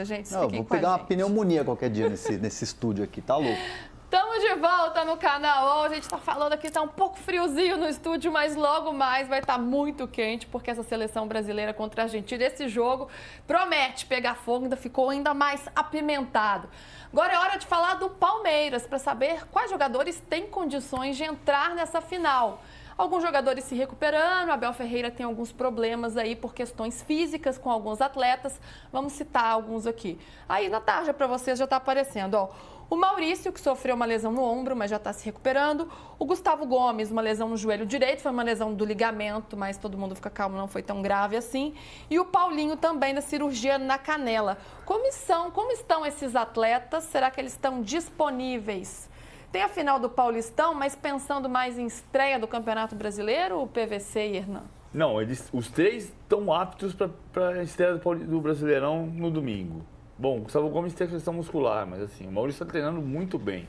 Gente, não, fiquem vou com a pegar uma gente. pneumonia qualquer dia nesse estúdio aqui, tá louco? Estamos de volta no canal. A gente está falando aqui, está um pouco friozinho no estúdio, mas logo mais vai estar muito quente, porque essa seleção brasileira contra a Argentina, esse jogo promete pegar fogo, ainda ficou ainda mais apimentado. Agora é hora de falar do Palmeiras, para saber quais jogadores têm condições de entrar nessa final. Alguns jogadores se recuperando, Abel Ferreira tem alguns problemas aí por questões físicas com alguns atletas. Vamos citar alguns aqui. Aí na tarja para vocês já está aparecendo, ó. O Maurício, que sofreu uma lesão no ombro, mas já está se recuperando. O Gustavo Gomes, uma lesão no joelho direito, foi uma lesão do ligamento, mas todo mundo fica calmo, não foi tão grave assim. E o Paulinho também da cirurgia na canela. Como estão esses atletas? Será que eles estão disponíveis? Tem a final do Paulistão, mas pensando mais em estreia do Campeonato Brasileiro, o PVC e Hernan? Não, os três estão aptos para a estreia do Brasileirão no domingo. Bom, o Gustavo Gomes tem a questão muscular, mas assim, o Maurício está treinando muito bem.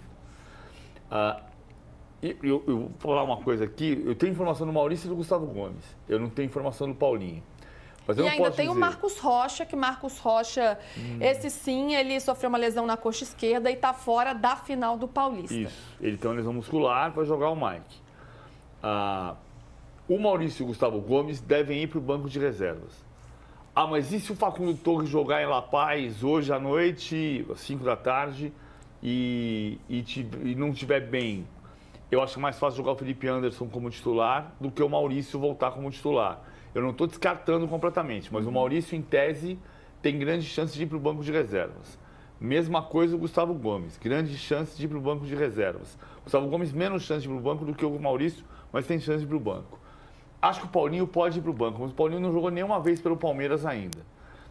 Eu vou falar uma coisa aqui, eu tenho informação do Maurício e do Gustavo Gomes, eu não tenho informação do Paulinho. Mas e ainda tem o Marcos Rocha, esse sim, ele sofreu uma lesão na coxa esquerda e está fora da final do Paulista. Isso, ele tem uma lesão muscular para jogar o Mike. O Maurício e o Gustavo Gomes devem ir para o banco de reservas. Mas e se o Facundo Torres jogar em La Paz hoje à noite, às 5 da tarde, e não estiver bem? Eu acho mais fácil jogar o Felipe Anderson como titular do que o Maurício voltar como titular. Eu não estou descartando completamente, mas o Maurício, em tese, tem grande chance de ir para o banco de reservas. Mesma coisa o Gustavo Gomes, grande chance de ir para o banco de reservas. O Gustavo Gomes, menos chance de ir para o banco do que o Maurício, mas tem chance de ir para o banco. Acho que o Paulinho pode ir para o banco, mas o Paulinho não jogou nenhuma vez pelo Palmeiras ainda.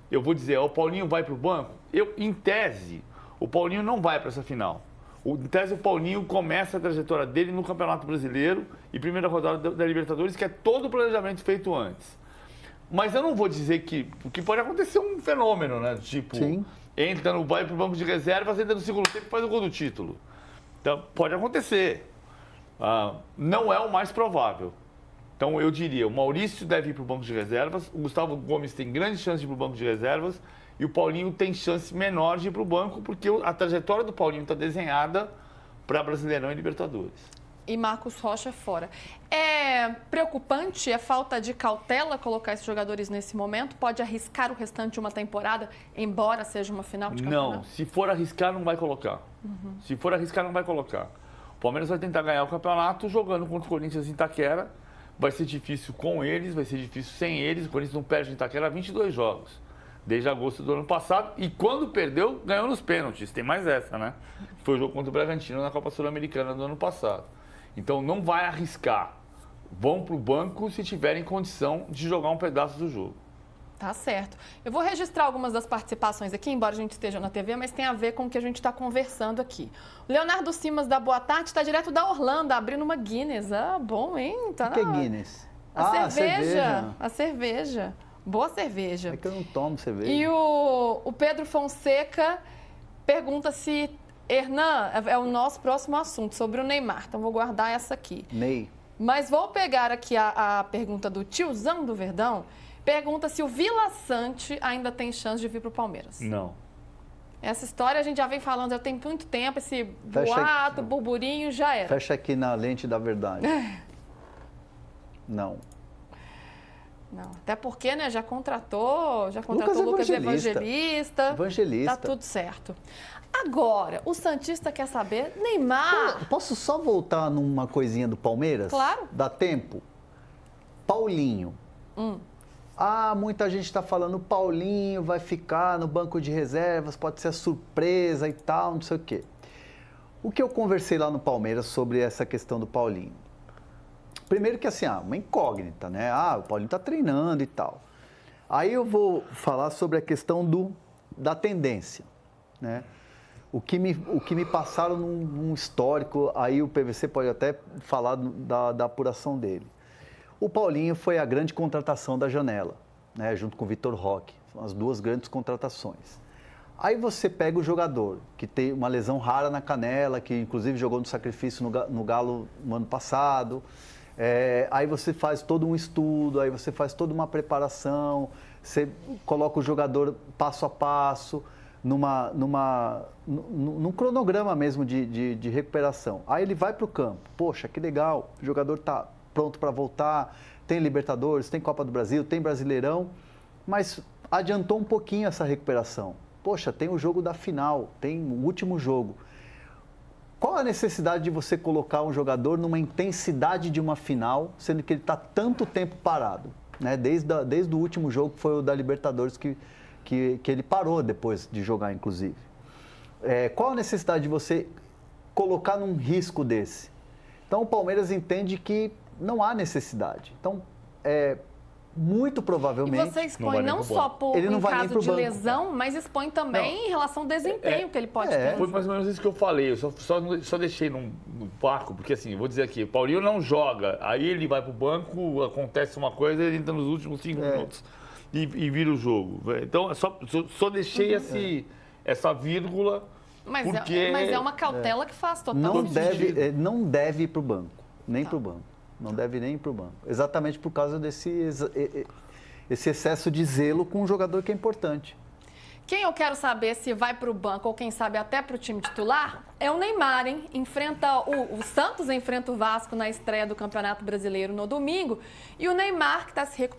Eu vou dizer, o Paulinho vai para o banco? Em tese, o Paulinho não vai para essa final. Em tese, o Paulinho começa a trajetória dele no Campeonato Brasileiro e primeira rodada da Libertadores, que é todo o planejamento feito antes. Mas eu não vou dizer que pode acontecer um fenômeno, né? Tipo, Sim. vai para o banco de reservas, entra no segundo tempo e faz o gol do título. Então, pode acontecer. Não é o mais provável. Então, eu diria, o Maurício deve ir para o banco de reservas, o Gustavo Gomes tem grande chance de ir para o banco de reservas e o Paulinho tem chance menor de ir para o banco, porque a trajetória do Paulinho está desenhada para Brasileirão e Libertadores. E Marcos Rocha fora. É preocupante a falta de cautela colocar esses jogadores nesse momento? Pode arriscar o restante de uma temporada, embora seja uma final de campeonato? Não, se for arriscar, não vai colocar. Se for arriscar, não vai colocar. O Palmeiras vai tentar ganhar o campeonato jogando contra o Corinthians em Itaquera. Vai ser difícil com eles, vai ser difícil sem eles. O Corinthians não perde em Itaquera 22 jogos, desde agosto do ano passado. E quando perdeu, ganhou nos pênaltis. Tem mais essa, né? Foi o jogo contra o Bragantino na Copa Sul-Americana do ano passado. Então não vai arriscar. Vão para o banco se tiverem condição de jogar um pedaço do jogo. Tá certo. Eu vou registrar algumas das participações aqui, embora a gente esteja na TV, mas tem a ver com o que a gente está conversando aqui. O Leonardo Simas, da Boa Tarde, está direto da Orlando, abrindo uma Guinness. Bom, hein? Tá O que é Guinness? Cerveja. A cerveja. Boa cerveja. É que eu não tomo cerveja. E o Pedro Fonseca pergunta se... Hernan, é o nosso próximo assunto, sobre o Neymar. Então, vou guardar essa aqui. Ney. Mas vou pegar aqui a pergunta do tiozão do Verdão. Pergunta se o Vila Sante ainda tem chance de vir para o Palmeiras. Não. Essa história a gente já vem falando, já tem muito tempo, esse boato, burburinho, já era. Fecha aqui na lente da verdade. Não. Não, até porque, né, já contratou o Lucas Evangelista. Tá tudo certo. Agora, o santista quer saber, Neymar... Posso só voltar numa coisinha do Palmeiras? Claro. Dá tempo? Paulinho. Muita gente está falando, o Paulinho vai ficar no banco de reservas, pode ser surpresa e tal, não sei o quê. O que eu conversei lá no Palmeiras sobre essa questão do Paulinho? Primeiro que assim, uma incógnita, né? O Paulinho está treinando e tal. Aí eu vou falar sobre a questão da tendência, né? O que me passaram num histórico, aí o PVC pode até falar da apuração dele. O Paulinho foi a grande contratação da janela, né, junto com o Vitor Roque. São as duas grandes contratações. Aí você pega o jogador, que tem uma lesão rara na canela, que inclusive jogou no sacrifício no Galo no ano passado. Aí você faz todo um estudo, aí você faz toda uma preparação, você coloca o jogador passo a passo. num cronograma mesmo de recuperação. Aí ele vai para o campo. Poxa, que legal, o jogador está pronto para voltar, tem Libertadores, tem Copa do Brasil, tem Brasileirão, mas adiantou um pouquinho essa recuperação. Poxa, tem o jogo da final, tem o último jogo. Qual a necessidade de você colocar um jogador numa intensidade de uma final, sendo que ele está tanto tempo parado, né? Desde o último jogo, que foi o da Libertadores, que ele parou depois de jogar, inclusive. Qual a necessidade de você colocar num risco desse? Então, o Palmeiras entende que não há necessidade. Então, muito provavelmente... E você expõe não só por em caso de lesão, mas expõe também em relação ao desempenho que ele pode ter. Foi mais ou menos isso que eu falei. Eu só deixei no vácuo, porque assim, eu vou dizer aqui, o Paulinho não joga, aí ele vai pro banco, acontece uma coisa, ele entra nos últimos 5 minutos e vira o jogo. Então, só deixei essa vírgula, mas porque... mas é uma cautela que faz total sentido. Não deve ir pro banco, nem pro banco. Não deve nem ir para o banco. Exatamente por causa esse excesso de zelo com um jogador que é importante. Quem eu quero saber se vai para o banco ou quem sabe até para o time titular é o Neymar, hein? O Santos enfrenta o Vasco na estreia do Campeonato Brasileiro no domingo. E o Neymar, que está se recuperando